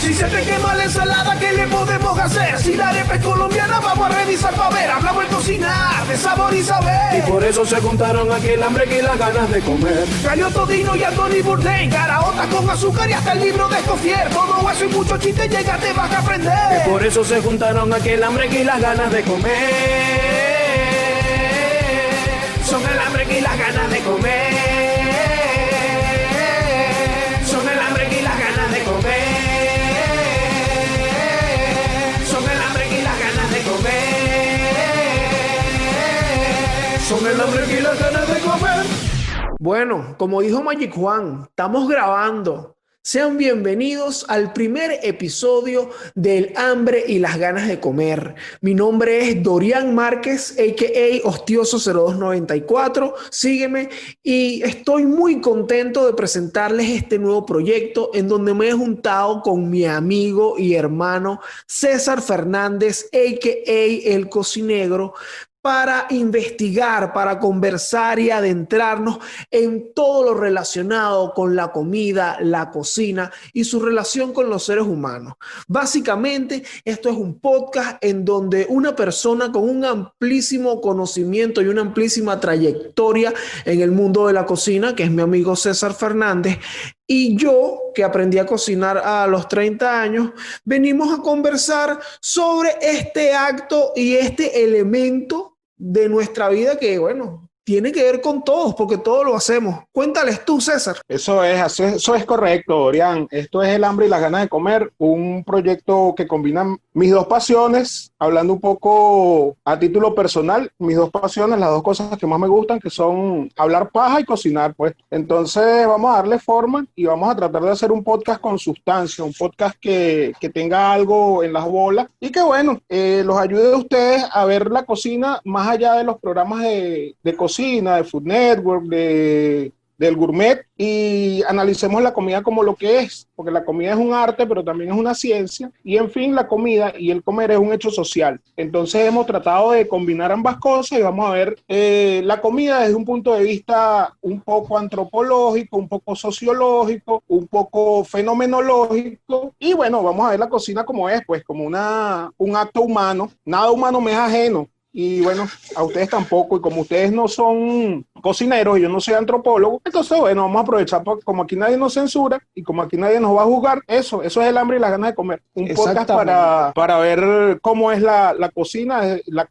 Si se te quema la ensalada, ¿qué le podemos hacer? Si la arepa es colombiana, vamos a revisar pa' ver. Hablamos de cocinar, de sabor y saber. Y por eso se juntaron aquel hambre y las ganas de comer. Cayó Todino y Anthony Bourdain, caraotas con azúcar y hasta el libro de Escoffier. Todo eso y mucho chiste, llega, te vas a aprender. Y por eso se juntaron aquel hambre y las ganas de comer. Son el hambre y las ganas de comer. Son el hambre y las ganas de comer. Son el hambre y las ganas de comer. Son el hambre y las ganas de comer. Bueno, como dijo Magic Juan, estamos grabando. Sean bienvenidos al primer episodio del hambre y las ganas de comer. Mi nombre es Dorian Márquez, a.k.a. Hostioso0294. Sígueme y estoy muy contento de presentarles este nuevo proyecto en donde me he juntado con mi amigo y hermano César Fernández, a.k.a. El Cocinegro, para investigar, para conversar y adentrarnos en todo lo relacionado con la comida, la cocina y su relación con los seres humanos. Básicamente, esto es un podcast en donde una persona con un amplísimo conocimiento y una amplísima trayectoria en el mundo de la cocina, que es mi amigo César Fernández, y yo, que aprendí a cocinar a los 30 años, venimos a conversar sobre este acto y este elemento de nuestra vida que, bueno, tiene que ver con todos, porque todos lo hacemos. Cuéntales tú, César. Eso es correcto, Dorian. Esto es El hambre y las ganas de comer, un proyecto que combina mis dos pasiones, hablando un poco a título personal, mis dos pasiones, las dos cosas que más me gustan, que son hablar paja y cocinar, pues. Entonces vamos a darle forma y vamos a tratar de hacer un podcast con sustancia, un podcast que tenga algo en las bolas y que, bueno, los ayude a ustedes a ver la cocina más allá de los programas de cocina, de Food Network, del gourmet, y analicemos la comida como lo que es, porque la comida es un arte, pero también es una ciencia, y en fin, la comida y el comer es un hecho social. Entonces hemos tratado de combinar ambas cosas y vamos a ver la comida desde un punto de vista un poco antropológico, un poco sociológico, un poco fenomenológico, y bueno, vamos a ver la cocina como es, pues como un acto humano. Nada humano me es ajeno. Y bueno, a ustedes tampoco, y como ustedes no son cocineros y yo no soy antropólogo, entonces bueno, vamos a aprovechar, como aquí nadie nos censura y como aquí nadie nos va a juzgar, eso es El hambre y las ganas de comer. Un podcast para ver cómo es la cocina y la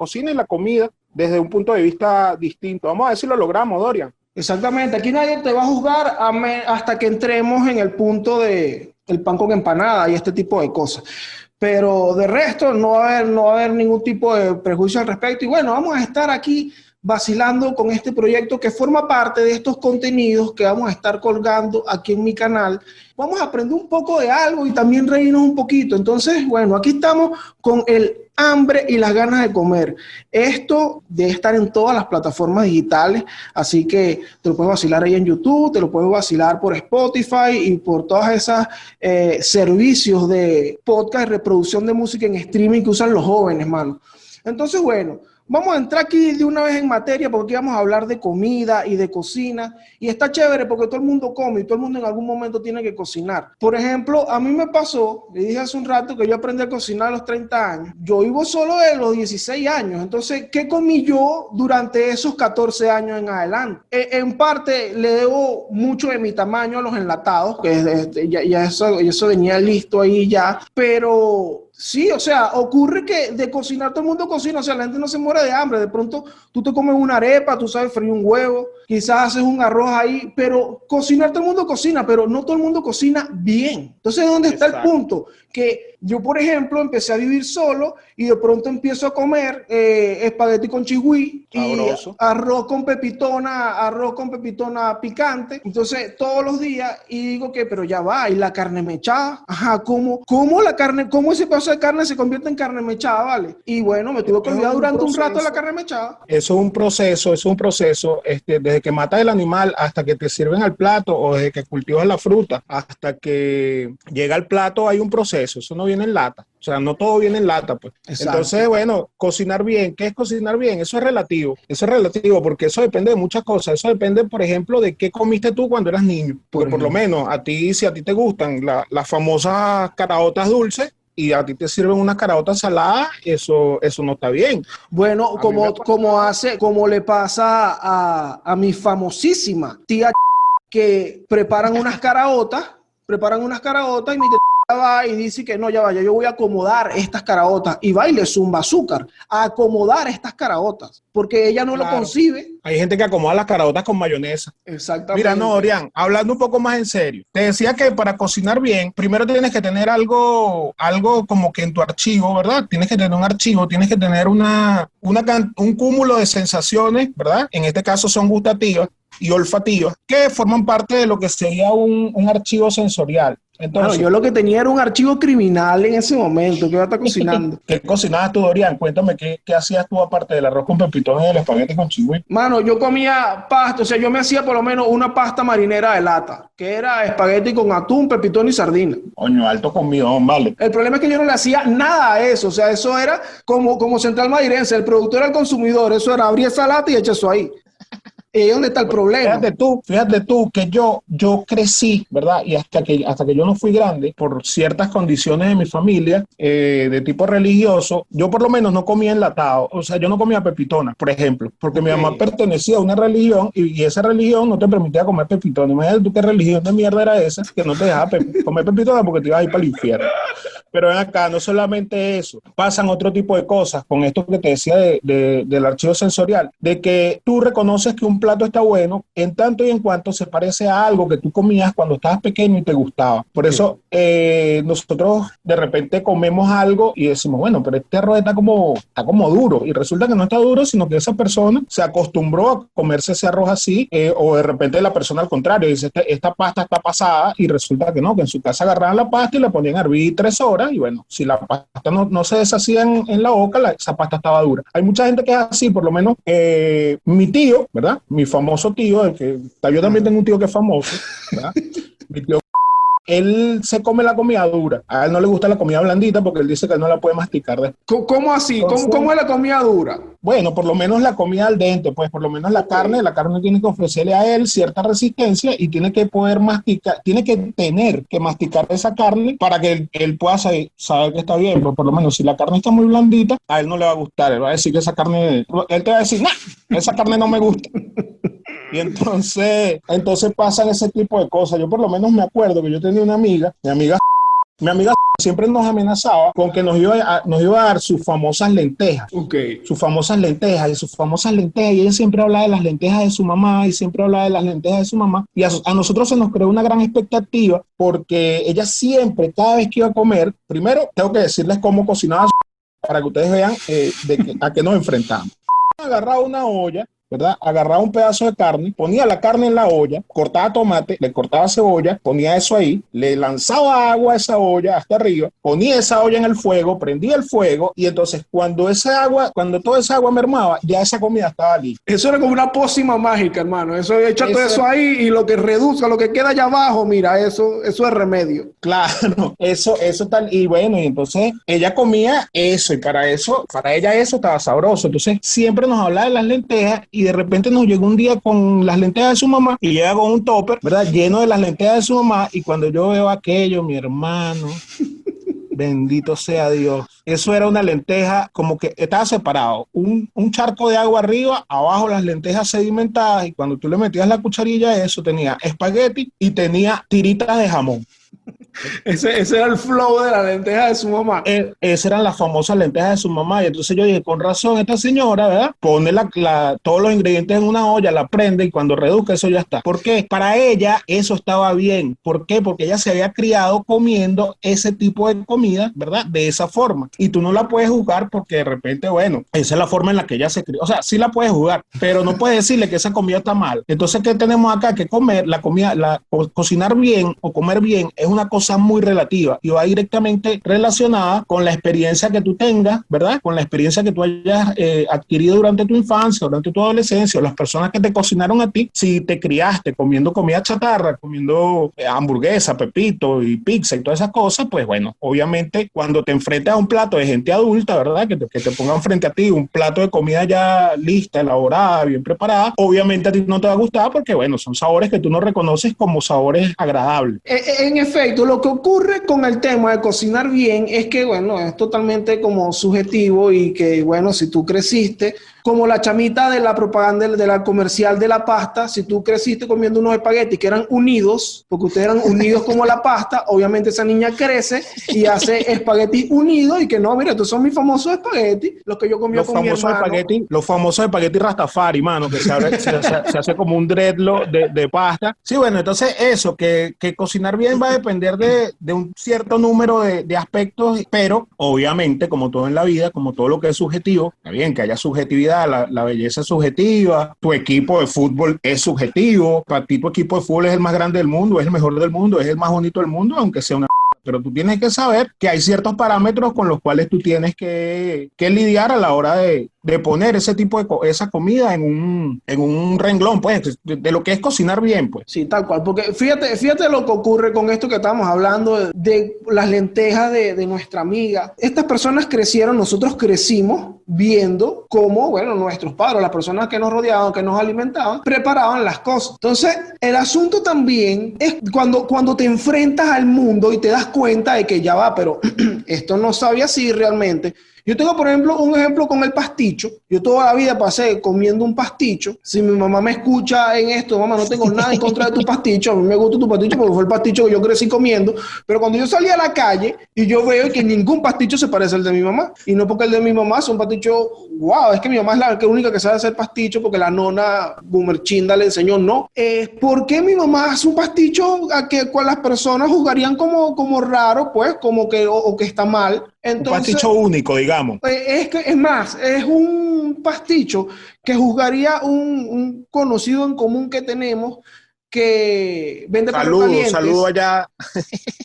comida desde un punto de vista distinto. Vamos a ver si lo logramos, Dorian. Exactamente, aquí nadie te va a juzgar hasta que entremos en el punto de el pan con empanada y este tipo de cosas. Pero de resto no va a haber ningún tipo de prejuicio al respecto. Y bueno, vamos a estar aquí vacilando con este proyecto que forma parte de estos contenidos que vamos a estar colgando aquí en mi canal. Vamos a aprender un poco de algo y también reírnos un poquito. Entonces, bueno, aquí estamos con el hambre y las ganas de comer. Esto debe estar en todas las plataformas digitales, así que te lo puedes vacilar ahí en YouTube, te lo puedes vacilar por Spotify y por todas esas servicios de podcast, reproducción de música en streaming que usan los jóvenes, mano. Entonces, bueno, vamos a entrar aquí de una vez en materia porque aquí vamos a hablar de comida y de cocina y está chévere porque todo el mundo come y todo el mundo en algún momento tiene que cocinar. Por ejemplo, a mí me pasó, le dije hace un rato que yo aprendí a cocinar a los 30 años. Yo vivo solo de los 16 años, entonces, ¿qué comí yo durante esos 14 años en adelante? En parte le debo mucho de mi tamaño a los enlatados, que ya eso venía listo ahí ya, pero... Sí, o sea, ocurre que de cocinar todo el mundo cocina, o sea, la gente no se muere de hambre, de pronto tú te comes una arepa, tú sabes freír un huevo, quizás haces un arroz ahí, pero cocinar todo el mundo cocina, pero no todo el mundo cocina bien. Entonces, ¿dónde está el punto? Que yo, por ejemplo, empecé a vivir solo y de pronto empiezo a comer espagueti con chigüí y arroz con pepitona picante. Entonces, todos los días, y digo que, pero ya va, y la carne mechada, ajá, ¿cómo ese pedazo de carne se convierte en carne mechada, vale? Y bueno, me tuve que olvidar durante un rato la carne mechada. Eso es un proceso, desde desde que matas el animal hasta que te sirven al plato o desde que cultivas la fruta hasta que llega al plato hay un proceso, eso no viene en lata. O sea, no todo viene en lata, pues. Exacto. Entonces, bueno, cocinar bien. ¿Qué es cocinar bien? Eso es relativo. Eso es relativo porque eso depende de muchas cosas. Eso depende, por ejemplo, de qué comiste tú cuando eras niño. Porque por lo menos a ti, si a ti te gustan las famosas caraotas dulces y a ti te sirven unas caraotas saladas, eso no está bien. Bueno, como le pasa a mi famosísima tía que preparan unas caraotas y mi tía va y dice que no, ya vaya, yo voy a acomodar estas caraotas y va y le zumba azúcar a acomodar estas caraotas porque ella no lo concibe. Hay gente que acomoda las caraotas con mayonesa. Exactamente. Mira, no, Orián, hablando un poco más en serio, te decía que para cocinar bien, primero tienes que tener algo como que en tu archivo, ¿verdad? Tienes que tener un archivo, tienes que tener un cúmulo de sensaciones, ¿verdad? En este caso son gustativas y olfativas, que forman parte de lo que sería un archivo sensorial. Entonces, bueno, yo lo que tenía era un archivo criminal en ese momento que iba a estar cocinando. ¿Qué cocinabas tú, Dorian? Cuéntame, ¿qué hacías tú aparte del arroz con pepitones y el espagueti con chigüí? Mano, yo comía pasta, o sea, yo me hacía por lo menos una pasta marinera de lata, que era espagueti con atún, pepitón y sardina. Coño, alto comidón, vale. El problema es que yo no le hacía nada a eso, o sea, eso era como Central Madirense, el productor era el consumidor, eso era abrir esa lata y echar eso ahí. ¿Y dónde está el problema? Fíjate tú que yo crecí, ¿verdad? Y hasta que yo no fui grande, por ciertas condiciones de mi familia, de tipo religioso, yo por lo menos no comía enlatado. O sea, yo no comía pepitonas, por ejemplo, porque mi mamá pertenecía a una religión y esa religión no te permitía comer pepitonas. Imagínate tú qué religión de mierda era esa, que no te dejaba comer pepitonas porque te ibas a ir para el infierno. Pero ven acá, no solamente eso, pasan otro tipo de cosas con esto que te decía del archivo sensorial, de que tú reconoces que un plato está bueno en tanto y en cuanto se parece a algo que tú comías cuando estabas pequeño y te gustaba. Por eso nosotros de repente comemos algo y decimos, bueno, pero este arroz está como duro, y resulta que no está duro, sino que esa persona se acostumbró a comerse ese arroz así, o de repente la persona al contrario dice, esta pasta está pasada, y resulta que no, que en su casa agarraban la pasta y la ponían a hervir 3 horas, y bueno, si la pasta no se deshacía en la boca, esa pasta estaba dura. Hay mucha gente que es así, por lo menos mi tío, ¿verdad? Mi famoso tío, yo también tengo un tío que es famoso, ¿verdad? Mi tío, él se come la comida dura. A él no le gusta la comida blandita porque él dice que no la puede masticar. ¿Cómo así? ¿Cómo es la comida dura? Bueno, por lo menos la comida al dente, pues por lo menos la carne tiene que ofrecerle a él cierta resistencia y tiene que poder masticar, tiene que tener que masticar esa carne para que él pueda saber que está bien. Pues por lo menos si la carne está muy blandita, a él no le va a gustar. Él va a decir que esa carne, él te va a decir, nah, esa carne no me gusta. Y entonces pasan ese tipo de cosas. Yo por lo menos me acuerdo que yo tenía una amiga, mi amiga siempre nos amenazaba con que nos iba a dar sus famosas lentejas. Okay. Sus famosas lentejas. Y ella siempre hablaba de las lentejas de su mamá y siempre hablaba de las lentejas de su mamá. Y a nosotros se nos creó una gran expectativa porque ella siempre, cada vez que iba a comer, primero tengo que decirles cómo cocinaba para que ustedes vean a qué nos enfrentamos. Agarraba una olla, ¿verdad? Agarraba un pedazo de carne, ponía la carne en la olla, cortaba tomate, le cortaba cebolla, ponía eso ahí, le lanzaba agua a esa olla hasta arriba, ponía esa olla en el fuego, prendía el fuego y entonces cuando toda esa agua mermaba, ya esa comida estaba lista. Eso era como una pócima mágica, hermano. Eso, echa todo eso ahí y lo que reduzca, lo que queda allá abajo, mira, eso es remedio. Claro, eso tal. Y bueno, y entonces ella comía eso y para ella eso estaba sabroso. Entonces siempre nos hablaba de las lentejas y de repente nos llegó un día con las lentejas de su mamá y llega con un topper, ¿verdad? Lleno de las lentejas de su mamá, y cuando yo veo aquello, mi hermano, bendito sea Dios, eso era una lenteja como que estaba separado, un charco de agua arriba, abajo las lentejas sedimentadas, y cuando tú le metías la cucharilla a eso, tenía espagueti y tenía tiritas de jamón. Ese era el flow de la lenteja de su mamá. Esas eran las famosas lentejas de su mamá. Y entonces yo dije, con razón, esta señora, ¿verdad? Pone todos los ingredientes en una olla, la prende y cuando reduzca eso ya está. ¿Por qué? Para ella eso estaba bien. ¿Por qué? Porque ella se había criado comiendo ese tipo de comida, ¿verdad? De esa forma. Y tú no la puedes juzgar porque de repente, bueno, esa es la forma en la que ella se crió. O sea, sí la puedes juzgar, pero no puedes decirle que esa comida está mal. Entonces, ¿qué tenemos acá? Que comer la comida, cocinar bien o comer bien es una cosa cosa muy relativa y va directamente relacionada con la experiencia que tú tengas, ¿verdad? Con la experiencia que tú hayas adquirido durante tu infancia, durante tu adolescencia, o las personas que te cocinaron a ti. Si te criaste comiendo comida chatarra, comiendo hamburguesa, pepito y pizza y todas esas cosas, pues bueno, obviamente cuando te enfrentas a un plato de gente adulta, ¿verdad? Que te pongan frente a ti un plato de comida ya lista, elaborada, bien preparada, obviamente a ti no te va a gustar porque, bueno, son sabores que tú no reconoces como sabores agradables. En efecto, lo que ocurre con el tema de cocinar bien es que, bueno, es totalmente como subjetivo y que, bueno, si tú creciste como la chamita de la propaganda de la comercial de la pasta, si tú creciste comiendo unos espaguetis que eran unidos, porque ustedes eran unidos como la pasta, obviamente esa niña crece y hace espaguetis unidos y que no, mira, estos son mis famosos espaguetis, los que yo comía con mi hermano. Los famosos espaguetis Rastafari, mano, que se hace como un dreadlock de pasta. Sí, bueno, entonces eso, que cocinar bien va a depender de un cierto número de aspectos, pero obviamente, como todo en la vida, como todo lo que es subjetivo, está bien que haya subjetividad. La belleza es subjetiva, tu equipo de fútbol es subjetivo, para ti tu equipo de fútbol es el más grande del mundo, es el mejor del mundo, es el más bonito del mundo, aunque sea una... Pero tú tienes que saber que hay ciertos parámetros con los cuales tú tienes que lidiar a la hora de poner ese tipo de esa comida en un renglón, pues, de lo que es cocinar bien, pues. Sí, tal cual, porque fíjate lo que ocurre con esto que estamos hablando de las lentejas de nuestra amiga. Estas personas crecieron, nosotros crecimos viendo cómo, bueno, nuestros padres, las personas que nos rodeaban, que nos alimentaban, preparaban las cosas. Entonces, el asunto también es cuando te enfrentas al mundo y te das cuenta de que ya va, pero esto no sabía así realmente. Yo tengo, por ejemplo, un ejemplo con el pasticho. Yo toda la vida pasé comiendo un pasticho. Si mi mamá me escucha en esto, mamá, no tengo nada en contra de tu pasticho. A mí me gusta tu pasticho porque fue el pasticho que yo crecí comiendo. Pero cuando yo salí a la calle y yo veo que ningún pasticho se parece al de mi mamá. Y no porque el de mi mamá sea un pasticho, wow, es que mi mamá es la única que sabe hacer pasticho porque la nona Gumerchinda le enseñó, no. ¿Por qué mi mamá hace un pasticho a que las personas juzgarían como raro, pues, como que, o que está mal? Entonces, un pasticho único, digamos. Es más, es un pasticho que juzgaría un conocido en común que tenemos que vende perros calientes. Saludo allá.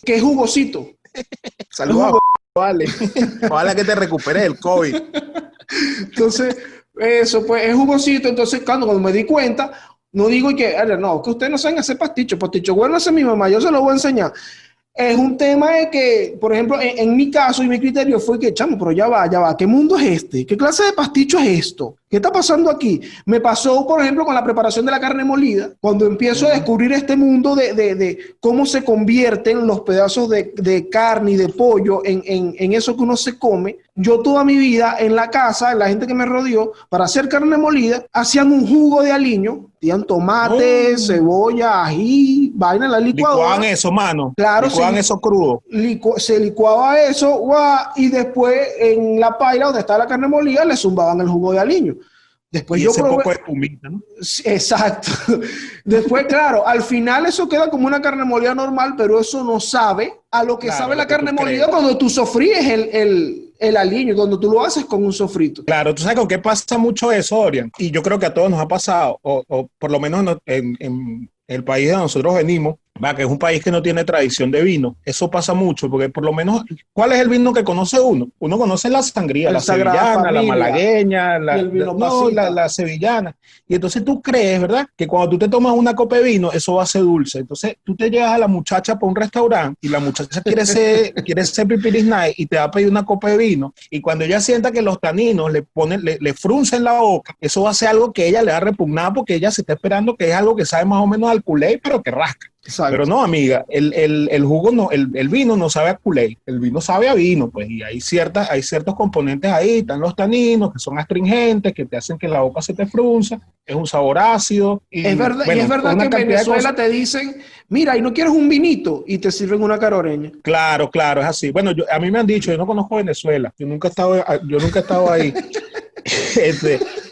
Que es jugosito. Saludos, vale. Ojalá que te recuperes el COVID. Entonces, eso, pues, es jugosito. Entonces, cuando me di cuenta, no digo que ustedes no saben hacer pasticho. Pasticho bueno hace mi mamá, yo se lo voy a enseñar. Es un tema de que, por ejemplo, en mi caso y mi criterio fue que, chamo, pero ya va, ¿qué mundo es este? ¿Qué clase de pasticho es esto? ¿Qué está pasando aquí? Me pasó, por ejemplo, con la preparación de la carne molida, cuando empiezo a descubrir este mundo de cómo se convierten los pedazos de carne y de pollo en eso que uno se come. Yo toda mi vida en la casa, la gente que me rodeó, para hacer carne molida, hacían un jugo de aliño, tenían tomate, cebolla, ají, vaina en la licuadora. Licuaban eso, mano. Claro, licuaban eso crudo. Se licuaba eso, y después en la paila donde estaba la carne molida le zumbaban el jugo de aliño. Después y yo ese poco de espumita, ¿no? Exacto. Después, claro, al final eso queda como una carne molida normal, pero eso no sabe a lo que sabe la carne molida cuando tú sofríes el aliño, cuando tú lo haces con un sofrito. Claro, tú sabes con qué pasa mucho eso, Orián, y yo creo que a todos nos ha pasado, o por lo menos en el país de nosotros venimos, que es un país que no tiene tradición de vino. Eso pasa mucho, porque por lo menos, ¿cuál es el vino que conoce uno? Uno conoce la sangría, la sevillana, la malagueña, la sevillana. Y entonces tú crees, ¿verdad?, que cuando tú te tomas una copa de vino, eso va a ser dulce. Entonces tú te llevas a la muchacha para un restaurante y la muchacha quiere ser pipiris nice y te va a pedir una copa de vino. Y cuando ella sienta que los taninos le fruncen la boca, eso va a ser algo que ella le va a repugnar porque ella se está esperando que es algo que sabe más o menos al culé, pero que rasca. Exacto. Pero no, amiga, el jugo no, el vino no sabe a culé, el vino sabe a vino, pues, y hay ciertos componentes ahí, están los taninos que son astringentes, que te hacen que la boca se te frunza, es un sabor ácido. Es verdad, bueno, y es verdad que en Venezuela te dicen, mira, ¿y no quieres un vinito? Y te sirven una caroreña. Claro, es así. Bueno, a mí me han dicho, yo no conozco Venezuela, yo nunca he estado ahí.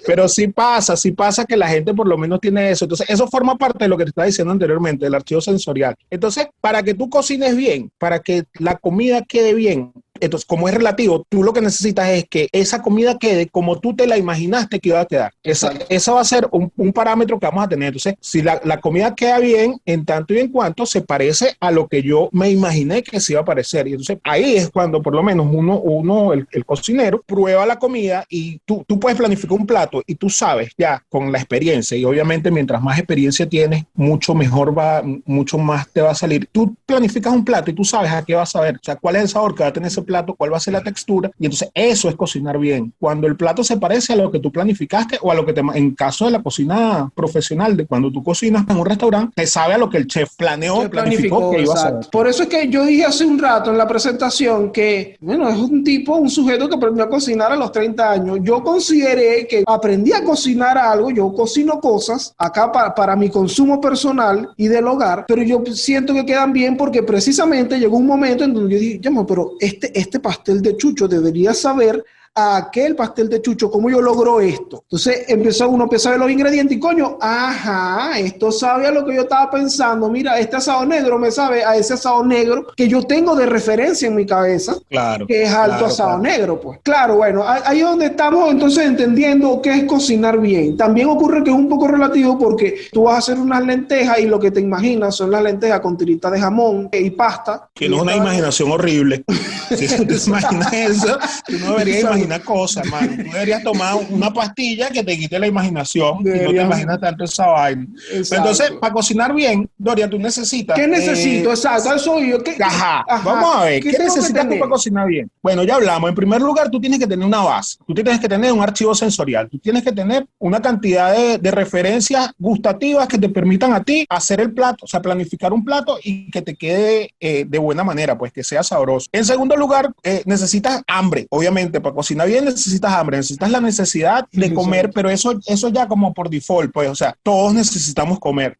Pero sí pasa que la gente por lo menos tiene eso. Entonces, eso forma parte de lo que te estaba diciendo anteriormente, del archivo sensorial. Entonces, para que tú cocines bien, para que la comida quede bien, Entonces, como es relativo, tú lo que necesitas es que esa comida quede como tú te la imaginaste que iba a quedar. Eso va a ser un parámetro que vamos a tener. Entonces, si la comida queda bien, en tanto y en cuanto se parece a lo que yo me imaginé que se iba a parecer. Y entonces, ahí es cuando por lo menos el cocinero, prueba la comida y tú puedes planificar un plato y tú sabes ya con la experiencia, y obviamente mientras más experiencia tienes, mucho más te va a salir. Tú planificas un plato y tú sabes a qué vas a ver, o sea, cuál es el sabor que va a tener ese plato, cuál va a ser la textura, y entonces eso es cocinar bien. Cuando el plato se parece a lo que tú planificaste o a lo que en caso de la cocina profesional, de cuando tú cocinas en un restaurante, te sabe a lo que el chef planificó que iba a hacer. Por eso es que yo dije hace un rato en la presentación que, bueno, es un sujeto que aprendió a cocinar a los 30 años. Yo consideré que aprendí a cocinar algo, yo cocino cosas acá para mi consumo personal y del hogar, pero yo siento que quedan bien porque precisamente llegó un momento en donde yo dije, pero este pastel de Chucho debería saber a aquel pastel de Chucho, ¿cómo yo logro esto? Entonces uno empieza a ver los ingredientes y coño, esto sabe a lo que yo estaba pensando. Mira, este asado negro me sabe a ese asado negro que yo tengo de referencia en mi cabeza, claro, que es alto asado negro, pues. Claro, bueno, ahí es donde estamos entonces entendiendo qué es cocinar bien. También ocurre que es un poco relativo porque tú vas a hacer unas lentejas y lo que te imaginas son las lentejas con tiritas de jamón y pasta. Que no es una imaginación horrible. Si tú te imaginas eso, tú no deberías imaginar cosas, hermano. Tú deberías tomar una pastilla que te quite la imaginación y no te imaginas tanto esa vaina. Entonces, para cocinar bien, Dorian, tú necesitas... ¿Qué necesito? Exacto, eso yo. Ajá. Vamos a ver, ¿qué necesitas tú para cocinar bien? Bueno, ya hablamos. En primer lugar, tú tienes que tener una base. Tú tienes que tener un archivo sensorial. Tú tienes que tener una cantidad de referencias gustativas que te permitan a ti hacer el plato, o sea, planificar un plato y que te quede de buena manera, pues que sea sabroso. En segundo lugar, necesitas hambre. Obviamente, para cocinar bien necesitas hambre, necesitas la necesidad de comer, pero eso ya como por default, pues, o sea, todos necesitamos comer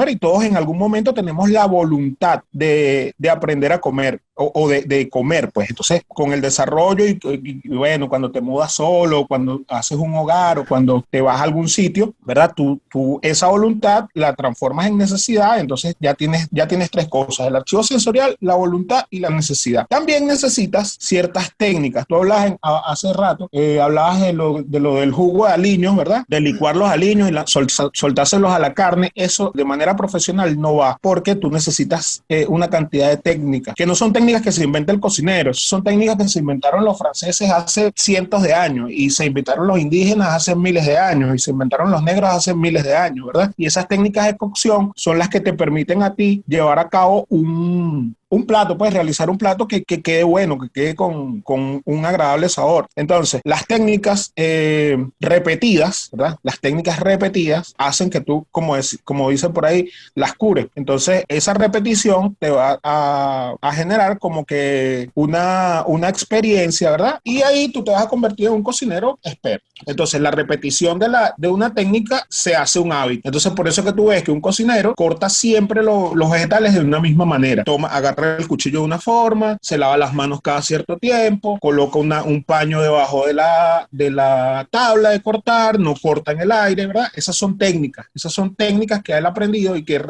y todos en algún momento tenemos la voluntad de aprender a comer o de comer, pues. Entonces, con el desarrollo y bueno, cuando te mudas solo, cuando haces un hogar o cuando te vas a algún sitio, ¿verdad? Tú esa voluntad la transformas en necesidad, entonces ya tienes tres cosas: el archivo sensorial, la voluntad y la necesidad. También necesitas ciertas técnicas. Tú hablabas hace rato, hablabas de lo del jugo de aliños, ¿verdad? De licuar los aliños y soltárselos a la carne. Eso de manera profesional no va, porque tú necesitas una cantidad de técnicas, que no son técnicas que se inventa el cocinero, son técnicas que se inventaron los franceses hace cientos de años, y se inventaron los indígenas hace miles de años, y se inventaron los negros hace miles de años, ¿verdad? Y esas técnicas de cocción son las que te permiten a ti llevar a cabo un plato, pues realizar un plato que quede bueno, que quede con un agradable sabor. Entonces, las técnicas repetidas, ¿verdad? Las técnicas repetidas hacen que tú, como dicen por ahí, las cures. Entonces, esa repetición te va a generar como que una experiencia, ¿verdad? Y ahí tú te vas a convertir en un cocinero experto. Entonces, la repetición de una técnica se hace un hábito. Entonces, por eso que tú ves que un cocinero corta siempre los vegetales de una misma manera. Agarra el cuchillo de una forma, se lava las manos cada cierto tiempo, coloca un paño debajo de la tabla de cortar, no corta en el aire, ¿verdad? Esas son técnicas que él ha aprendido y que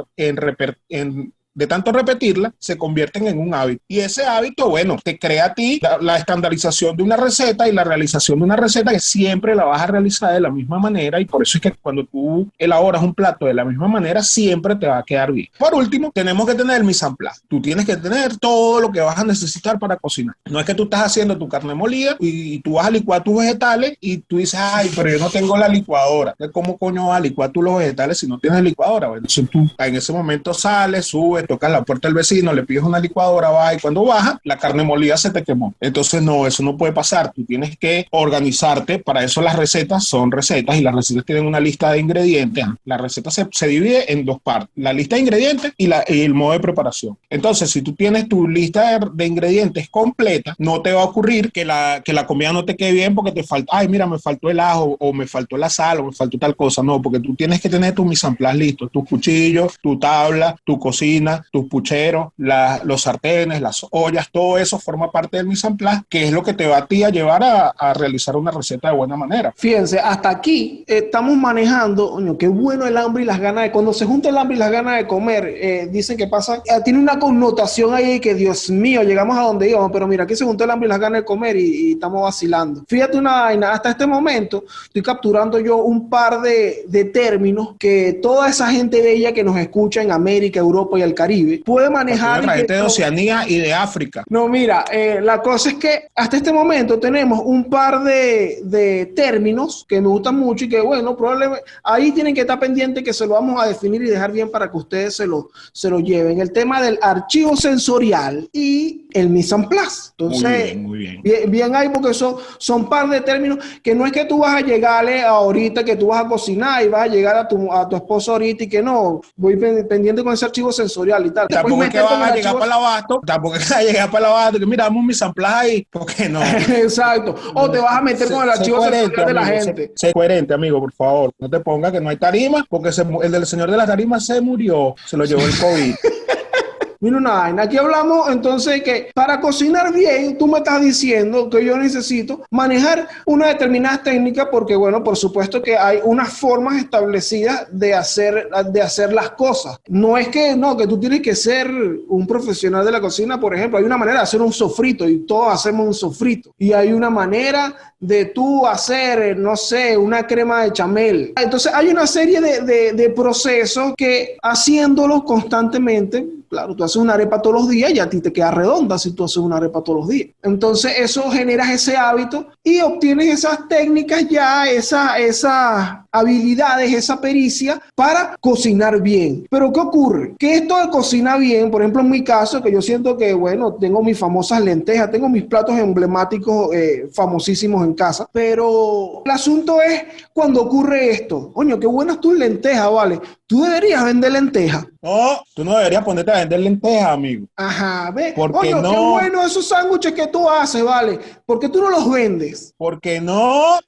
de tanto repetirla, se convierten en un hábito. Y ese hábito, bueno, te crea a ti la estandarización de una receta y la realización de una receta que siempre la vas a realizar de la misma manera, y por eso es que cuando tú elaboras un plato de la misma manera, siempre te va a quedar bien. Por último, tenemos que tener el mise en place. Tú tienes que tener todo lo que vas a necesitar para cocinar. No es que tú estás haciendo tu carne molida y tú vas a licuar tus vegetales y tú dices, ay, pero yo no tengo la licuadora. ¿Cómo coño vas a licuar tú los vegetales si no tienes licuadora? Bueno, entonces tú en ese momento sales, subes, tocas la puerta del vecino, le pides una licuadora, va, y cuando baja, la carne molida se te quemó. Entonces, no, eso no puede pasar. Tú tienes que organizarte. Para eso las recetas son recetas, y las recetas tienen una lista de ingredientes. La receta se divide en dos partes: la lista de ingredientes y el modo de preparación. Entonces, si tú tienes tu lista de ingredientes completa, no te va a ocurrir que la comida no te quede bien porque te falta, ay, mira, me faltó el ajo, o me faltó la sal, o me faltó tal cosa. No, porque tú tienes que tener tu mise en place listo, tus cuchillos, tu tabla, tu cocina, cocina, tus pucheros, los sartenes, las ollas, todo eso forma parte del mise en place, que es lo que te va a ti a llevar a realizar una receta de buena manera. Fíjense, hasta aquí estamos manejando, coño, qué bueno el hambre y las ganas de, cuando se junta el hambre y las ganas de comer, dicen que pasa, tiene una connotación ahí que Dios mío, llegamos a donde íbamos, pero mira, aquí se juntó el hambre y las ganas de comer y estamos vacilando. Fíjate una vaina, hasta este momento estoy capturando yo un par de términos que toda esa gente bella que nos escucha en América, Europa y el Caribe puede manejar. La gente de Oceanía y de África. No, mira, la cosa es que hasta este momento tenemos un par de términos que me gustan mucho y que, bueno, probablemente ahí tienen que estar pendientes que se lo vamos a definir y dejar bien para que ustedes se lo lleven. El tema del archivo sensorial y el mise en place. Entonces, muy bien. Bien ahí, porque son par de términos que no es que tú vas a llegarle ahorita, que tú vas a cocinar y vas a llegar a tu esposo ahorita y que no, voy pendiente con ese archivo sensorial y tal. Tampoco es que vas a llegar para el abasto, tampoco es que vas a llegar para el abasto, que mira, damos un mise en place ahí, ¿por qué no? Exacto. O te vas a meter con el archivo sensorial de la gente. Sé coherente, amigo, por favor. No te pongas que no hay tarima, porque el del señor de las tarimas se murió, se lo llevó el COVID. Mira una vaina, aquí hablamos entonces que para cocinar bien, tú me estás diciendo que yo necesito manejar una determinada técnica porque, bueno, por supuesto que hay unas formas establecidas de hacer las cosas. No es que tú tienes que ser un profesional de la cocina, por ejemplo, hay una manera de hacer un sofrito y todos hacemos un sofrito. Y hay una manera de tú hacer, no sé, una crema de chamel. Entonces hay una serie de procesos que haciéndolos constantemente, claro, tú haces una arepa todos los días y a ti te queda redonda si tú haces una arepa todos los días. Entonces eso generas ese hábito y obtienes esas técnicas ya, esas habilidades, esa pericia para cocinar bien. Pero ¿qué ocurre? Que esto de cocinar bien, por ejemplo en mi caso, que yo siento que, bueno, tengo mis famosas lentejas, tengo mis platos emblemáticos famosísimos en casa, pero el asunto es cuando ocurre esto. Coño, qué buenas tus lentejas, ¿vale? Tú deberías vender lentejas. No, tú no deberías ponerte a vender lentejas, amigo. Ajá, ve. Porque Coño, no. qué bueno esos sándwiches que tú haces, ¿vale? ¿Por qué tú no los vendes? Porque no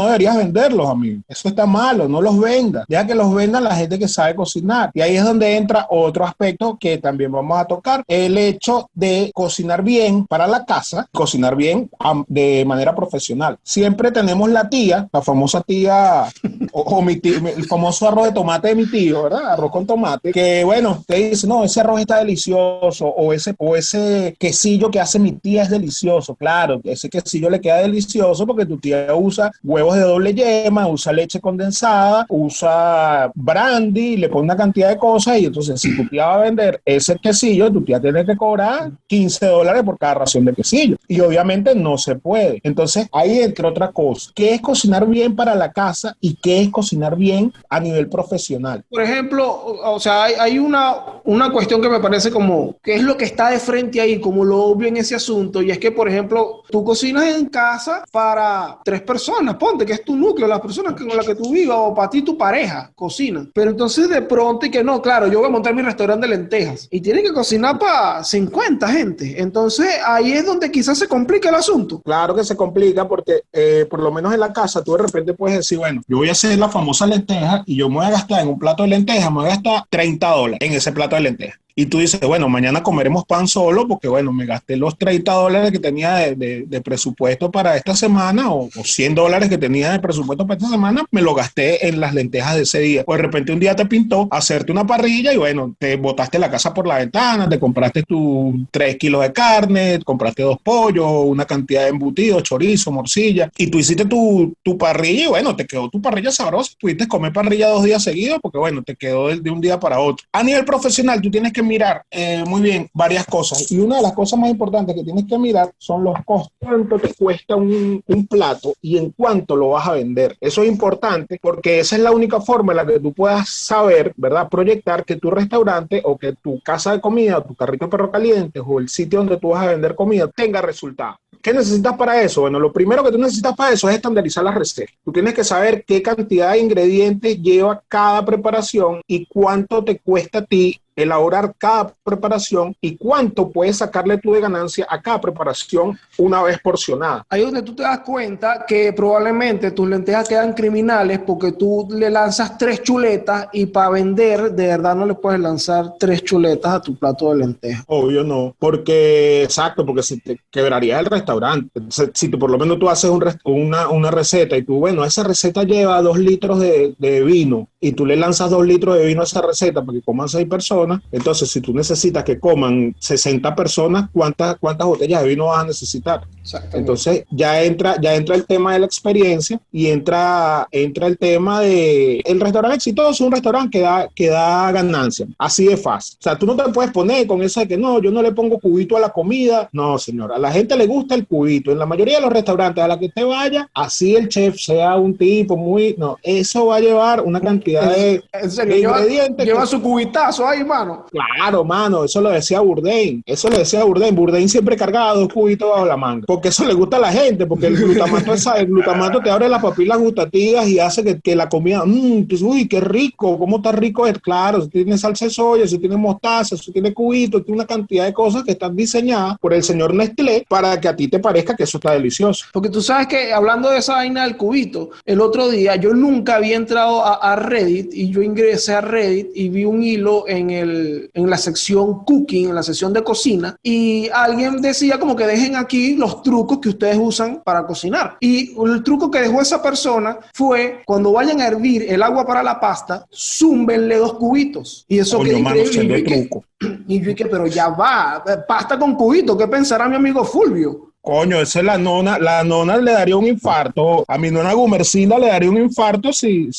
deberías venderlos, amigo. Eso está malo, no los vendas. Deja que los vendan la gente que sabe cocinar. Y ahí es donde entra otro aspecto que también vamos a tocar. El hecho de cocinar bien para la casa, cocinar bien de manera profesional. Siempre tenemos la tía, la famosa tía, o mi tío, el famoso arroz de tomate de mi tío, ¿verdad? Arroz con tomate, que bueno, te dice, no, ese arroz está delicioso, o ese quesillo que hace mi tía es delicioso. Claro, ese quesillo le queda delicioso porque tu tía usa huevos de doble yema, usa leche condensada, usa brandy, le pone una cantidad de cosas y entonces si tu tía va a vender ese quesillo, tu tía tiene que cobrar $15 por cada ración de quesillo y obviamente no se puede. Entonces ahí entra otra cosa, ¿qué es cocinar bien para la casa y qué es cocinar bien a nivel profesional? Por ejemplo, o sea, hay una cuestión que me parece como, ¿qué es lo que está de frente ahí? Como lo obvio en ese asunto, y es que, por ejemplo, tú cocinas en casa para 3 personas, ponte que es tu núcleo, las personas con las que tú vivas, o para ti tu pareja cocina. Pero entonces de pronto, y que no, claro, yo voy a montar mi restaurante de lentejas, y tiene que cocinar para 50 gente. Entonces ahí es donde quizás se complica el asunto. Claro que se complica porque por lo menos en la casa tú de repente puedes decir, bueno, yo voy a hacer la famosa lenteja y yo me voy a gastar en un plato de lentejas, me voy a gastar $30 en ese plato de lentejas. Y tú dices, bueno, mañana comeremos pan solo porque, bueno, me gasté los $30 que tenía de presupuesto para esta semana o $100 que tenía de presupuesto para esta semana, me lo gasté en las lentejas de ese día. O de repente un día te pintó hacerte una parrilla y, bueno, te botaste la casa por la ventana, te compraste tus 3 kilos de carne, compraste 2 pollos, una cantidad de embutidos, chorizo, morcilla, y tú hiciste tu parrilla y, bueno, te quedó tu parrilla sabrosa. Pudiste comer parrilla 2 días seguidos porque, bueno, te quedó de un día para otro. A nivel profesional, tú tienes que mirar muy bien varias cosas y una de las cosas más importantes que tienes que mirar son los costos. ¿Cuánto te cuesta un plato y en cuánto lo vas a vender? Eso es importante porque esa es la única forma en la que tú puedas saber, ¿verdad? Proyectar que tu restaurante o que tu casa de comida o tu carrito de perro caliente o el sitio donde tú vas a vender comida tenga resultados. ¿Qué necesitas para eso? Bueno, lo primero que tú necesitas para eso es estandarizar las recetas. Tú tienes que saber qué cantidad de ingredientes lleva cada preparación y cuánto te cuesta a ti elaborar cada preparación y cuánto puedes sacarle tú de ganancia a cada preparación una vez porcionada. Ahí es donde tú te das cuenta que probablemente tus lentejas quedan criminales porque tú le lanzas 3 chuletas y para vender de verdad no le puedes lanzar 3 chuletas a tu plato de lentejas. Obvio no, porque se te quebraría el restaurante. Si tú, por lo menos tú haces una receta y tú, bueno, esa receta lleva 2 litros de vino y tú le lanzas 2 litros de vino a esa receta para que coman 6 personas, entonces si tú necesitas que coman 60 personas, ¿cuántas botellas de vino vas a necesitar? Entonces ya entra el tema de la experiencia y entra el tema de el restaurante exitoso es un restaurante que da ganancia, así de fácil. O sea, tú no te puedes poner con eso de que no, yo no le pongo cubito a la comida. No, señora, a la gente le gusta el cubito. En la mayoría de los restaurantes a la que usted vaya, así el chef sea un tipo muy... No, eso va a llevar una cantidad de ingredientes. Lleva su cubitazo ahí, mano. Claro, mano, eso lo decía Bourdain. Bourdain siempre cargaba 2 cubitos bajo la manga. Porque eso le gusta a la gente, porque el glutamato te abre las papilas gustativas y hace que la comida, pues, uy, qué rico, cómo está rico es. Claro, si tiene salsa de soya, si tiene mostaza, si tiene cubito, tiene una cantidad de cosas que están diseñadas por el señor Nestlé para que a ti te parezca que eso está delicioso. Porque tú sabes que, hablando de esa vaina del cubito, el otro día yo nunca había entrado a Reddit y yo ingresé a Reddit y vi un hilo en la sección cooking, en la sección de cocina, y alguien decía como que dejen aquí los trucos que ustedes usan para cocinar. Y el truco que dejó esa persona fue, cuando vayan a hervir el agua para la pasta, zúmbenle 2 cubitos. Y eso queda increíble. Y yo dije, pero ya va, pasta con cubito, ¿qué pensará mi amigo Fulvio? Coño, esa es la nona le daría un infarto. A mi nona Gumercinda le daría un infarto si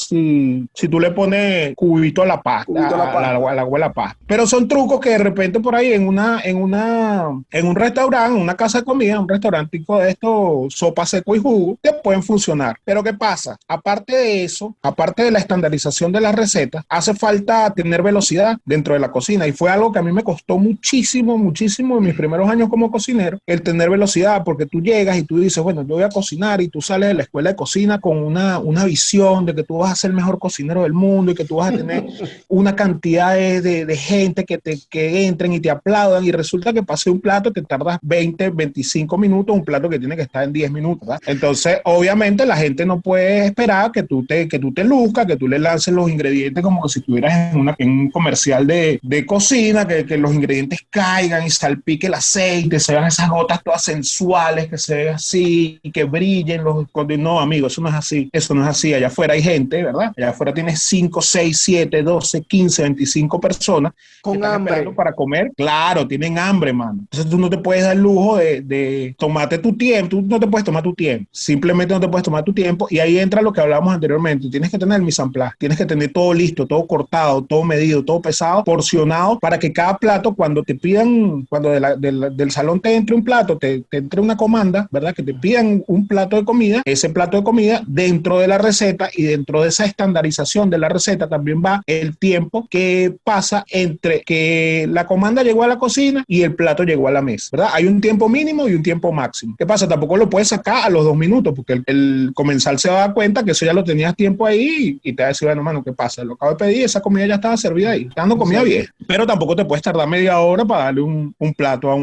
tú le pones cubito a la pasta, al agua de la pasta. Pero son trucos que de repente por ahí en un restaurante, en una casa de comida, un restaurantico de estos, sopa, seco y jugo, te pueden funcionar. Pero ¿qué pasa? Aparte de eso, aparte de la estandarización de las recetas, hace falta tener velocidad dentro de la cocina. Y fue algo que a mí me costó muchísimo en mis primeros años como cocinero, el tener velocidad. Porque tú llegas y tú dices, bueno, yo voy a cocinar, y tú sales de la escuela de cocina con una visión de que tú vas a ser el mejor cocinero del mundo y que tú vas a tener una cantidad de gente que entren y te aplaudan, y resulta que pase un plato que tardas 20, 25 minutos, un plato que tiene que estar en 10 minutos, ¿verdad? Entonces, obviamente, la gente no puede esperar que tú te luzcas, que tú le lances los ingredientes como que si estuvieras en un comercial de cocina, que los ingredientes caigan y salpique el aceite, se vean esas gotas todas sensuales, que se ve así y que brillen no, amigo, eso no es así. Allá afuera hay gente, ¿verdad? Allá afuera tienes 5, 6, 7, 12, 15, 25 personas con hambre para comer. Claro, tienen hambre, mano. Entonces tú no te puedes dar el lujo de tomarte tu tiempo. Tú no te puedes tomar tu tiempo, simplemente no te puedes tomar tu tiempo, y ahí entra lo que hablábamos anteriormente. Tienes que tener el mise en place, tienes que tener todo listo, todo cortado, todo medido, todo pesado, porcionado, para que cada plato, cuando te pidan, cuando del salón te entre un plato, te entre una comanda, ¿verdad? Que te pidan un plato de comida, ese plato de comida dentro de la receta, y dentro de esa estandarización de la receta también va el tiempo que pasa entre que la comanda llegó a la cocina y el plato llegó a la mesa, ¿verdad? Hay un tiempo mínimo y un tiempo máximo. ¿Qué pasa? Tampoco lo puedes sacar a los 2 minutos, porque el comensal se va a dar cuenta que eso ya lo tenías tiempo ahí y te va a decir, bueno, mano, ¿qué pasa? Lo acabo de pedir, esa comida ya estaba servida ahí, está dando comida bien. Pero tampoco te puedes tardar media hora para darle un plato a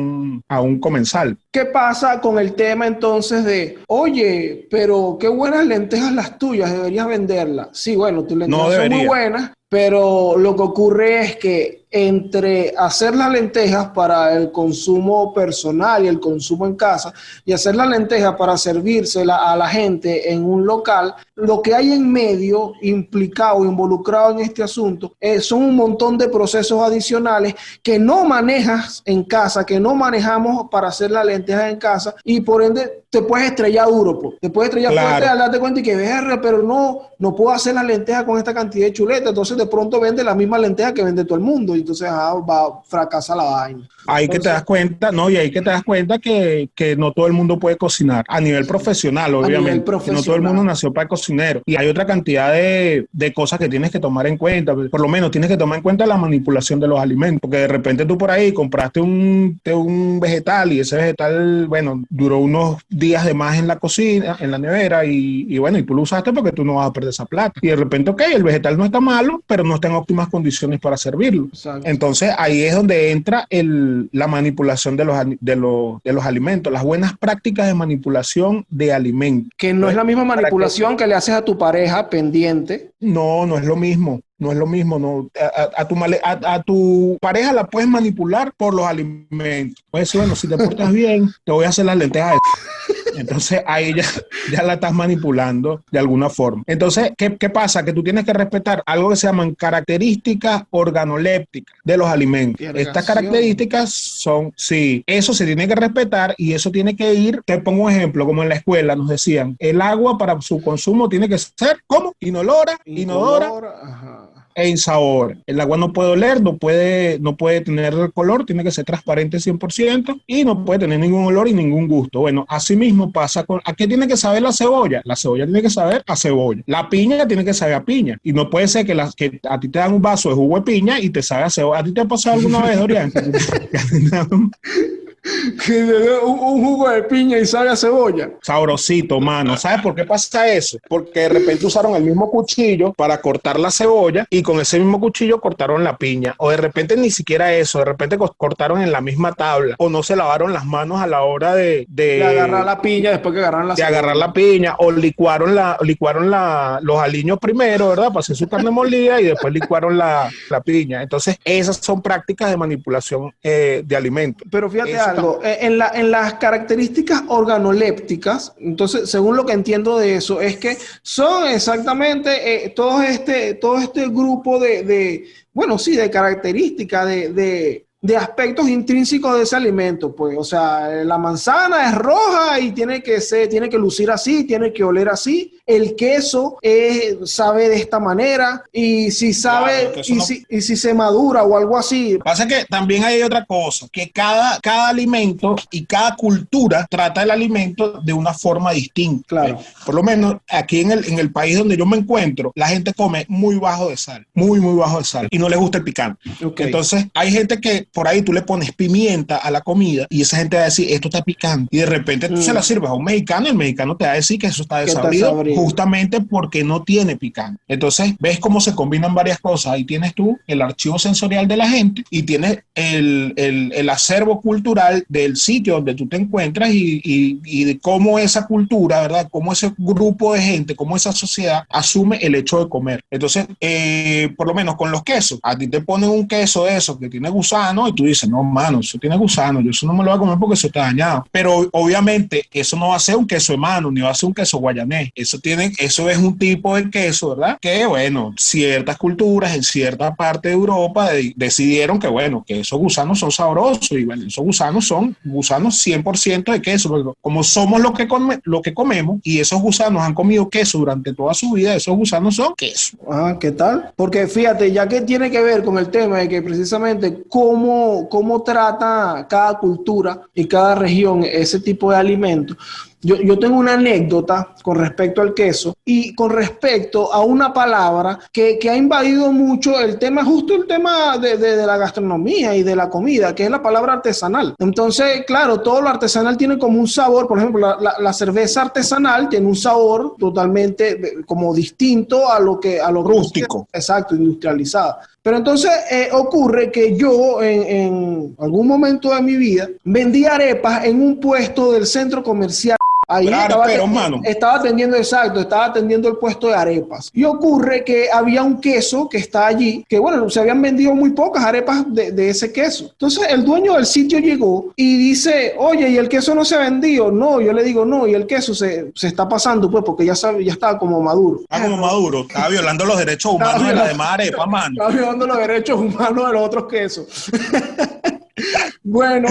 un comensal. ¿Qué pasa con el tema entonces de, oye, pero qué buenas lentejas las tuyas, deberías venderlas? Sí, bueno, tus lentejas son muy buenas, pero lo que ocurre es que entre hacer las lentejas para el consumo personal y el consumo en casa, y hacer las lentejas para servírsela a la gente en un local, lo que hay en medio implicado, involucrado en este asunto, son un montón de procesos adicionales que no manejas en casa, que no manejamos para hacer las lentejas en casa, y por ende te puedes estrellar duro, pues. Te puedes estrellar fuerte al darte cuenta y que pero no puedo hacer las lentejas con esta cantidad de chuleta. Entonces de pronto vende la misma lenteja que vende todo el mundo, y entonces fracasa la vaina. Ahí que te das cuenta, ¿no? Y ahí que te das cuenta que no todo el mundo puede cocinar a nivel profesional, obviamente. Que no todo el mundo nació para cocinero. Y hay otra cantidad de cosas que tienes que tomar en cuenta. Por lo menos tienes que tomar en cuenta la manipulación de los alimentos. Porque de repente tú por ahí compraste un vegetal, y ese vegetal, bueno, duró unos días de más en la cocina, en la nevera, y bueno, y tú lo usaste porque tú no vas a perder esa plata. Y de repente, ok, el vegetal no está malo, pero no está en óptimas condiciones para servirlo. Exacto. Entonces ahí es donde entra la manipulación de los alimentos, las buenas prácticas de manipulación de alimentos. Que no es la misma manipulación que le haces a tu pareja pendiente. No, no es lo mismo. No es lo mismo, no. A tu pareja la puedes manipular por los alimentos. Puedes decir, bueno, si te portas bien, te voy a hacer las lentejas. Entonces ahí ya la estás manipulando de alguna forma. Entonces, ¿qué pasa? Que tú tienes que respetar algo que se llaman características organolépticas de los alimentos. Irrigación. Estas características son, sí, eso se tiene que respetar y eso tiene que ir, te pongo un ejemplo, como en la escuela nos decían, el agua para su consumo tiene que ser, ¿cómo? Inodora, Ajá. e insabor. El agua no puede oler, no puede tener color, tiene que ser transparente 100% y no puede tener ningún olor y ningún gusto. Bueno, así mismo pasa con... ¿A qué tiene que saber la cebolla? La cebolla tiene que saber a cebolla. La piña tiene que saber a piña. Y no puede ser que a ti te dan un vaso de jugo de piña y te sabe a cebolla. ¿A ti te ha pasado alguna vez, Dorian? Que le dé un jugo de piña y sabe a cebolla. Sabrosito, mano. ¿Sabes por qué pasa eso? Porque de repente usaron el mismo cuchillo para cortar la cebolla y con ese mismo cuchillo cortaron la piña. O de repente ni siquiera eso, de repente cortaron en la misma tabla. O no se lavaron las manos a la hora de agarrar la piña después que agarraron la de cebolla. agarrar la piña. O licuaron los aliños primero, ¿verdad? Para hacer su carne molida y después licuaron la piña. Entonces, esas son prácticas de manipulación de alimentos. Pero fíjate algo, en las características organolépticas, entonces, según lo que entiendo de eso, es que son exactamente todo este grupo de características, de aspectos intrínsecos de ese alimento, pues, o sea, la manzana es roja y tiene que lucir así, tiene que oler así. El queso sabe de esta manera y si sabe, claro, y si se madura o algo así. Pasa que también hay otra cosa, que cada alimento y cada cultura trata el alimento de una forma distinta. Claro. Por lo menos aquí en el país donde yo me encuentro, la gente come muy bajo de sal, muy bajo de sal y no les gusta el picante. Okay. Entonces hay gente que por ahí tú le pones pimienta a la comida y esa gente va a decir, esto está picante. Y de repente tú se la sirves a un mexicano y el mexicano te va a decir que eso está desabrido justamente porque no tiene picante. Entonces ves cómo se combinan varias cosas. Ahí tienes tú el archivo sensorial de la gente y tienes el acervo cultural del sitio donde tú te encuentras y de cómo esa cultura, ¿verdad? Cómo ese grupo de gente, cómo esa sociedad asume el hecho de comer. Entonces, por lo menos con los quesos, a ti te ponen un queso de esos que tiene gusano y tú dices, no, mano, eso tiene gusano, yo eso no me lo voy a comer porque eso está dañado. Pero obviamente eso no va a ser un queso de mano, ni va a ser un queso guayanés. Eso es un tipo de queso, ¿verdad? Que, bueno, ciertas culturas en cierta parte de Europa decidieron que, bueno, que esos gusanos son sabrosos y, bueno, esos gusanos son gusanos 100% de queso. Porque como somos lo que comemos y esos gusanos han comido queso durante toda su vida, esos gusanos son queso. Ah, ¿qué tal? Porque fíjate, ya que tiene que ver con el tema de que precisamente cómo trata cada cultura y cada región ese tipo de alimentos. Yo tengo una anécdota con respecto al queso y con respecto a una palabra que ha invadido mucho el tema de la gastronomía y de la comida, que es la palabra artesanal. Entonces, claro, todo lo artesanal tiene como un sabor. Por ejemplo, la cerveza artesanal tiene un sabor totalmente como distinto a lo rústico. Exacto, industrializado. Pero entonces ocurre que yo en algún momento de mi vida vendí arepas en un puesto del centro comercial. Ahí estaba atendiendo el puesto de arepas. Y ocurre que había un queso que está allí, que bueno, se habían vendido muy pocas arepas de ese queso. Entonces el dueño del sitio llegó y dice, oye, ¿y el queso no se ha vendido? No, yo le digo, no, y el queso se está pasando, pues, porque ya estaba como maduro. Estaba violando los derechos humanos de la demás arepa, mano. Estaba violando los derechos humanos de los otros quesos. Bueno,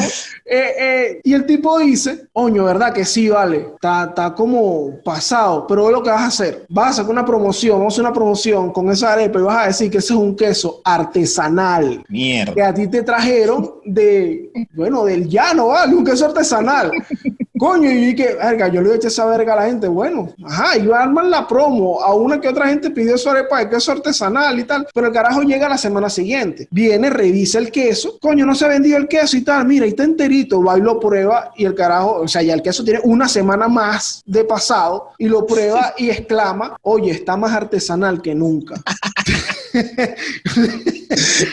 y el tipo dice, oño, ¿verdad que sí, vale? Está como pasado, pero es lo que vas a hacer. Vas a sacar una promoción, vamos a hacer una promoción con esa arepa y vas a decir que ese es un queso artesanal. Mierda. Que a ti te trajeron del llano, ¿vale? Un queso artesanal. Coño, y que, verga, yo le voy a echar esa verga a la gente. Bueno, y arman la promo. A una que otra gente pidió su arepa de queso artesanal y tal, pero el carajo llega la semana siguiente. Viene, revisa el queso. Coño, no se ha vendido el queso y tal. Mira, ahí está enterito. Va y lo prueba y el carajo, o sea, ya el queso tiene una semana más de pasado y lo prueba y exclama, oye, está más artesanal que nunca.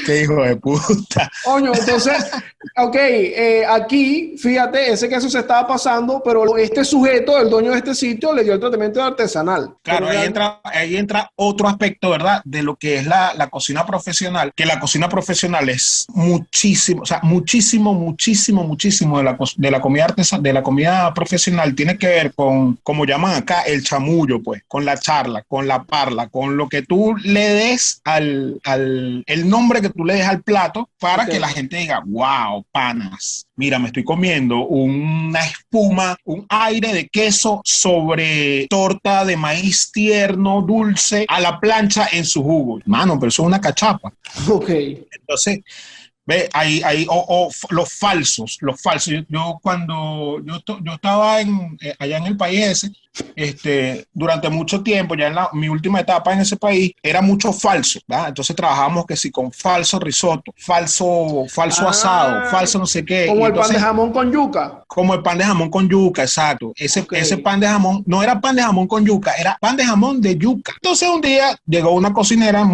Qué hijo de puta. Coño, entonces, ok, aquí, fíjate, ese queso se estaba pasando, pero este sujeto, el dueño de este sitio, le dio el tratamiento artesanal. Claro, ahí entra otro aspecto, ¿verdad? De lo que es la cocina profesional, que la cocina profesional es muchísimo, o sea, muchísimo de la comida artesanal, de la comida profesional tiene que ver con, como llaman acá, el chamullo, pues, con la charla, con la parla, con lo que tú le des el nombre que tú le des al plato para que la gente diga, wow, panas, mira, me estoy comiendo una espuma, un aire de queso sobre torta de maíz tierno, dulce, a la plancha en su jugo. Mano, pero eso es una cachapa. Ok. Entonces, ve, ahí los falsos. Yo cuando yo estaba allá en el país ese, durante mucho tiempo, ya en mi última etapa en ese país, era mucho falso, ¿verdad? Entonces trabajábamos que sí, con falso risotto, falso asado, falso no sé qué. Como el entonces, pan de jamón con yuca. como el pan de jamón con yuca, exacto. Ese pan de jamón no era pan de jamón con yuca, era pan de jamón de yuca. Entonces un día llegó una cocinera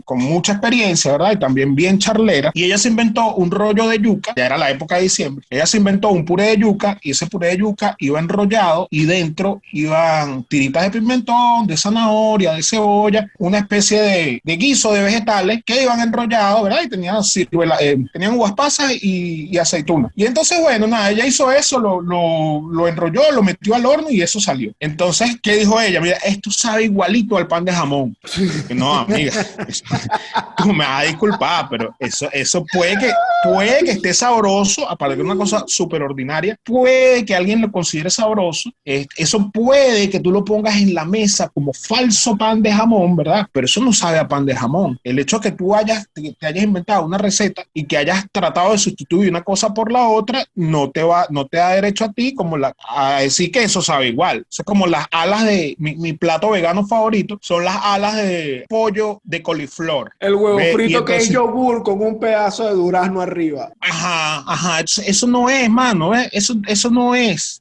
con mucha experiencia, ¿verdad? Y también bien charlera, y ella se inventó un rollo de yuca, ya era la época de diciembre, ella se inventó un puré de yuca, y ese puré de yuca iba enrollado, y dentro iban tiritas de pimentón, de zanahoria, de cebolla, una especie de guiso de vegetales que iban enrollados, ¿verdad? Y tenían uvas pasas y aceitunas. Y entonces, bueno, nada, ella hizo eso, lo enrolló, lo metió al horno y eso salió. Entonces, ¿qué dijo ella? Mira, esto sabe igualito al pan de jamón. No, amiga, tú me vas a disculpar, pero eso puede que esté sabroso, aparte de una cosa súper ordinaria, puede que alguien lo considere sabroso, eso puede que tú lo pongas en la mesa como falso pan de jamón, ¿verdad? Pero eso no sabe a pan de jamón. El hecho de que tú te hayas inventado una receta y que hayas tratado de sustituir una cosa por la otra, no te da derecho a ti a decir que eso sabe igual. Eso es como las alas de mi plato vegano favorito, son las alas de pollo de coliflor. El huevo frito entonces, que es yogur con un pedazo de durazno arriba. Ajá. Eso no es, mano. Eso no es.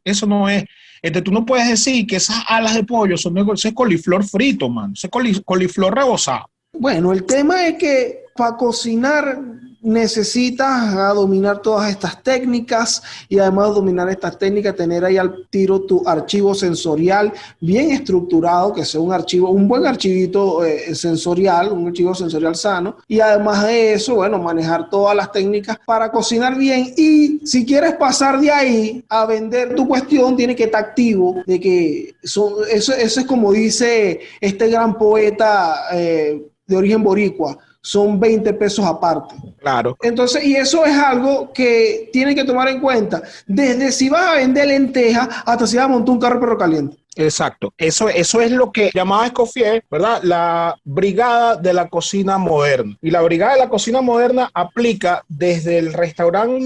Tú no puedes decir que esas alas de pollo eso es coliflor frito, mano. Eso es coliflor rebozado. Bueno, el tema es que para cocinar necesitas dominar todas estas técnicas y además dominar estas técnicas, tener ahí al tiro tu archivo sensorial bien estructurado, que sea un buen archivito sensorial, un archivo sensorial sano, y además de eso, bueno, manejar todas las técnicas para cocinar bien. Y si quieres pasar de ahí a vender tu cuestión, tienes que estar activo, de que eso es como dice este gran poeta de origen boricua, son 20 pesos aparte. Claro. Entonces, y eso es algo que tienen que tomar en cuenta. Desde si vas a vender lentejas hasta si vas a montar un carro de perro caliente. Exacto. Eso es lo que llamaba Escoffier, ¿verdad? La brigada de la cocina moderna. Y la brigada de la cocina moderna aplica desde el restaurante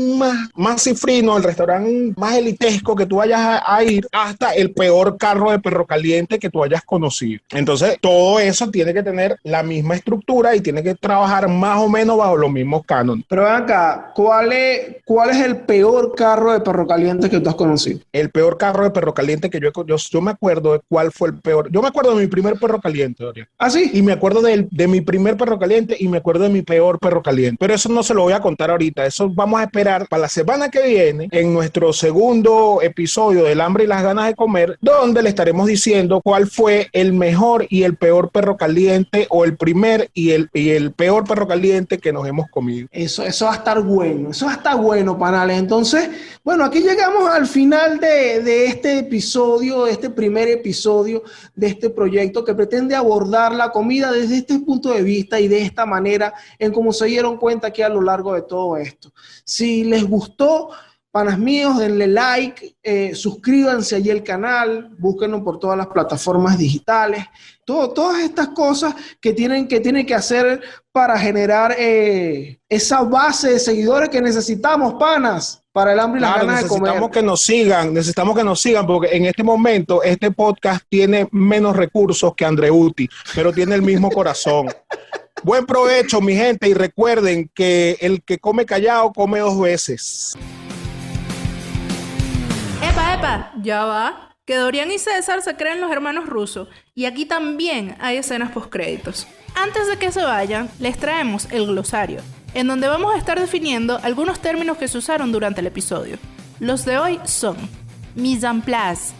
más cifrino, el restaurante más elitesco que tú vayas a ir, hasta el peor carro de perro caliente que tú hayas conocido. Entonces, todo eso tiene que tener la misma estructura y tiene que trabajar más o menos bajo los mismos cánones. Pero ven acá, ¿cuál es el peor carro de perro caliente que tú has conocido? El peor carro de perro caliente que yo me acuerdo de cuál fue el peor. Yo me acuerdo de mi primer perro caliente, Dorian. ¿Ah, sí? Y me acuerdo de mi primer perro caliente y me acuerdo de mi peor perro caliente. Pero eso no se lo voy a contar ahorita. Eso vamos a esperar para la semana que viene en nuestro segundo episodio del hambre y las ganas de comer, donde le estaremos diciendo cuál fue el mejor y el peor perro caliente, o el primer y el peor perro caliente que nos hemos comido. Eso va a estar bueno. Eso va a estar bueno, panales. Entonces, bueno, aquí llegamos al final de este episodio, de este primer episodio de este proyecto que pretende abordar la comida desde este punto de vista y de esta manera, en cómo se dieron cuenta aquí a lo largo de todo esto. Si les gustó, panas míos, denle like, suscríbanse allí al canal, búsquenlo por todas las plataformas digitales, todas estas cosas que tienen que hacer para generar esa base de seguidores que necesitamos, panas, para el hambre y las ganas de comer. Necesitamos que nos sigan, porque en este momento este podcast tiene menos recursos que Andreuti, pero tiene el mismo corazón. Buen provecho, mi gente, y recuerden que el que come callado come 2 veces. Epa, ya va. Que Dorian y César se creen los hermanos rusos. Y aquí también hay escenas postcréditos. Antes de que se vayan, les traemos el glosario, en donde vamos a estar definiendo algunos términos que se usaron durante el episodio. Los de hoy son mise en place,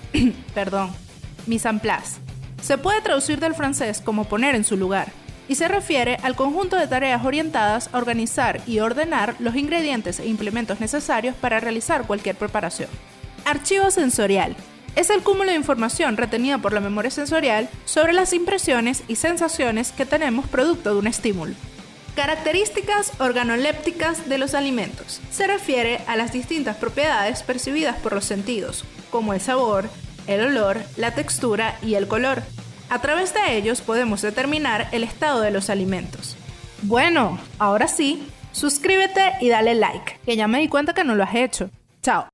mise en place. Se puede traducir del francés como poner en su lugar, y se refiere al conjunto de tareas orientadas a organizar y ordenar los ingredientes e implementos necesarios para realizar cualquier preparación. Archivo sensorial. Es el cúmulo de información retenida por la memoria sensorial sobre las impresiones y sensaciones que tenemos producto de un estímulo. Características organolépticas de los alimentos. Se refiere a las distintas propiedades percibidas por los sentidos, como el sabor, el olor, la textura y el color. A través de ellos podemos determinar el estado de los alimentos. Bueno, ahora sí, suscríbete y dale like, que ya me di cuenta que no lo has hecho. Chao.